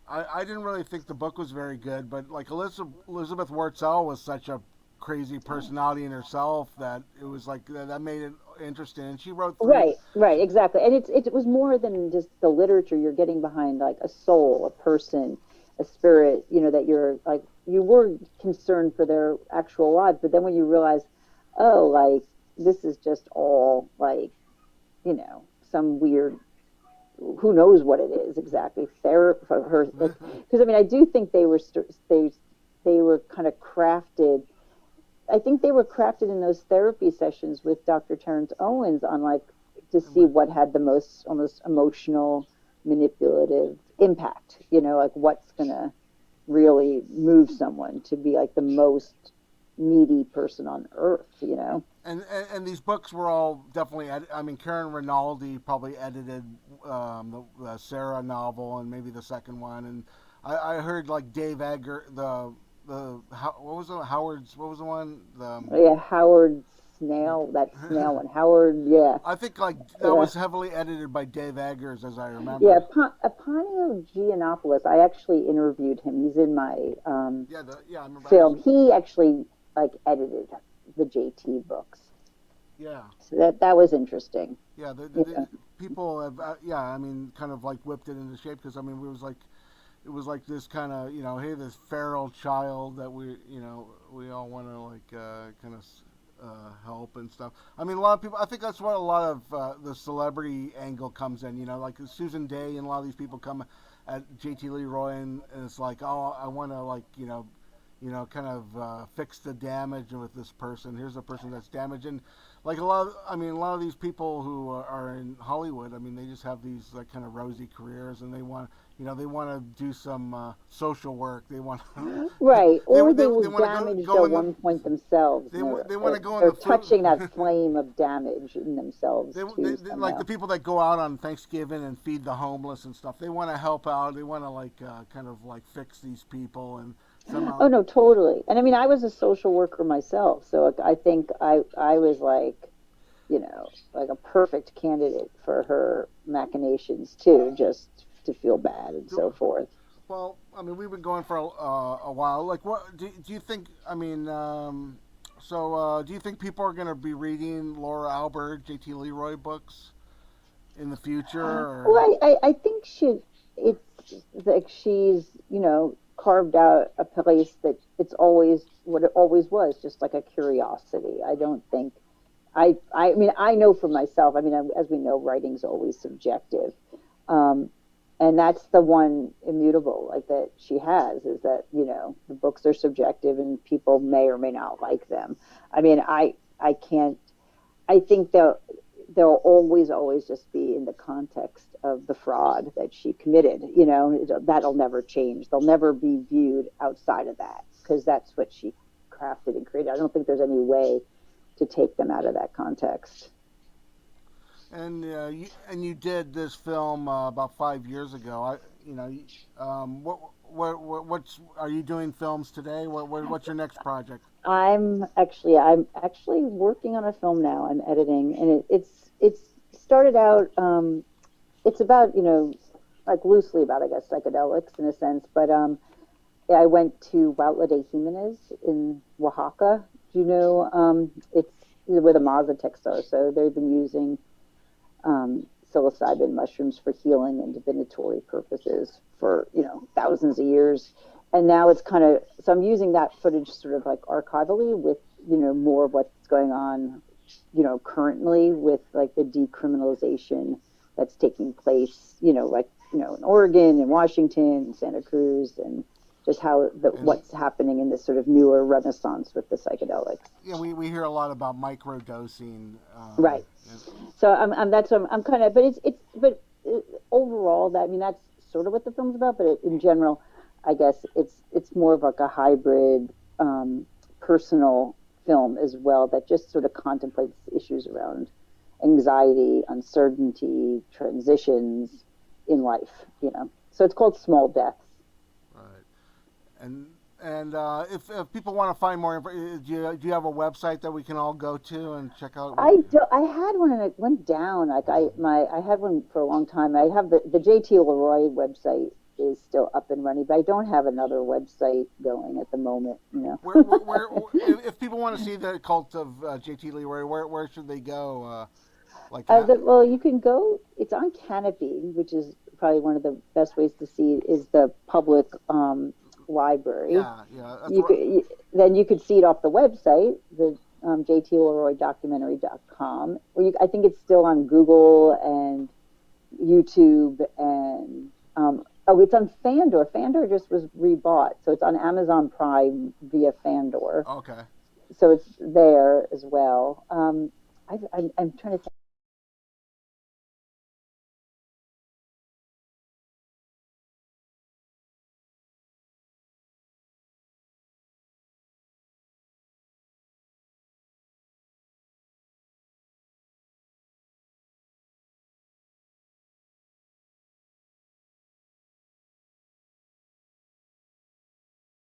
I didn't really think the book was very good. But like Elizabeth Wurtzel was such a crazy personality in herself that it was like that made it interesting. And she wrote three. right, right, She, exactly. And it was more than just the literature. You're getting behind like a soul, a person, a spirit, that you're like, you were concerned for their actual lives. But then when you realize, oh, like, this is just all like, some weird, who knows what it is exactly, therapy for her. Like, because I mean, I do think they were kind of crafted. I think they were crafted in those therapy sessions with Dr. Terrence Owens on like to see what had the most almost emotional, manipulative impact. Like what's gonna really move someone to be like the most needy person on earth. and these books were all definitely. I mean, Karen Rinaldi probably edited the Sarah novel and maybe the second one. And I heard like Dave Egger, what was the Howard's, what was the one, Yeah, Howard Snail, that snail one. Howard, yeah, I think like that yeah. was heavily edited by Dave Eggers, as I Yeah, remember. Eponio Giannopoulos. I actually interviewed him. He's in my Yeah, I remember. film. He actually like edited the JT books, Yeah, so that was interesting. yeah. Yeah, People have, yeah. I mean, kind of like whipped it into shape because I mean, it was like this kind of hey, this feral child that we all want to like kind of help and stuff. I mean, a lot of people. I think that's what a lot of the celebrity angle comes in. Like Susan Day and a lot of these people come at JT Leroy and it's like, oh, I want to like kind of fix the damage with this person. Here's a person that's damaged, and like I mean, a lot of these people who are in Hollywood, I mean, they just have these like kind of rosy careers, and they want to do some social work. They want right. Or they they were want to damaged go at in the one point themselves, and they want to go in they're the food. touching that flame of damage in themselves too Like the somehow. people that go out on Thanksgiving and feed the homeless and stuff. They want to help out. They want to like kind of like fix these people and Oh somehow. no, totally. And I mean, I was a social worker myself, so like, I think I was like, like a perfect candidate for her machinations too, just to feel bad and so forth. Well, I mean, we've been going for a while. Like, what do you think? I mean, do you think people are going to be reading Laura Albert, J.T. Leroy books in the future? Or Well, I think it's like she's, carved out a place that it's always what it always was, just like a curiosity. I don't think I mean, I know for myself, I mean, as we know, writing's always subjective. Um, and that's the one immutable like that she has, is that, the books are subjective and people may or may not like them. I mean, I can't, I think they'll always just be in the context of the fraud that she committed. That'll never change. They'll never be viewed outside of that because that's what she crafted and created. I don't think there's any way to take them out of that context. you did this film about 5 years ago. What's are you doing films today? What's your next project? I'm actually working on a film now. I'm editing, and it's started out. It's about, like loosely about, I guess, psychedelics in a sense, but yeah, I went to Huautla de Jimenez in Oaxaca. Do you know? It's where the Mazatecs are. So they've been using psilocybin mushrooms for healing and divinatory purposes for, thousands of years. And now it's kind of, so I'm using that footage sort of like archivally with, more of what's going on, currently with like the decriminalization that's taking place, like, in Oregon and Washington and Santa Cruz and just how And what's happening in this sort of newer renaissance with the psychedelics. yeah, we hear a lot about microdosing. Right. And, So that's what I'm kind of, but but overall, that I mean, that's sort of what the film's about. But in general, I guess it's more of like a hybrid, personal film as well that just sort of contemplates issues around anxiety, uncertainty, transitions in life. So it's called Small Deaths. right. And if people want to find more, do you have a website that we can all go to and check out what? I had one and it went down. Like I had one for a long time. I have the JT Leroy website is still up and running, but I don't have another website going at the moment. If people want to see the cult of JT Leroy, where should they go? Well, you can go. It's on Canopy, which is probably one of the best ways to see it, is the public library. Yeah, Then you could see it off the website, the jtleroydocumentary.com. I think it's still on Google and YouTube and it's on Fandor. Fandor just was rebought, so it's on Amazon Prime via Fandor. Okay. So it's there as well. I'm trying to think.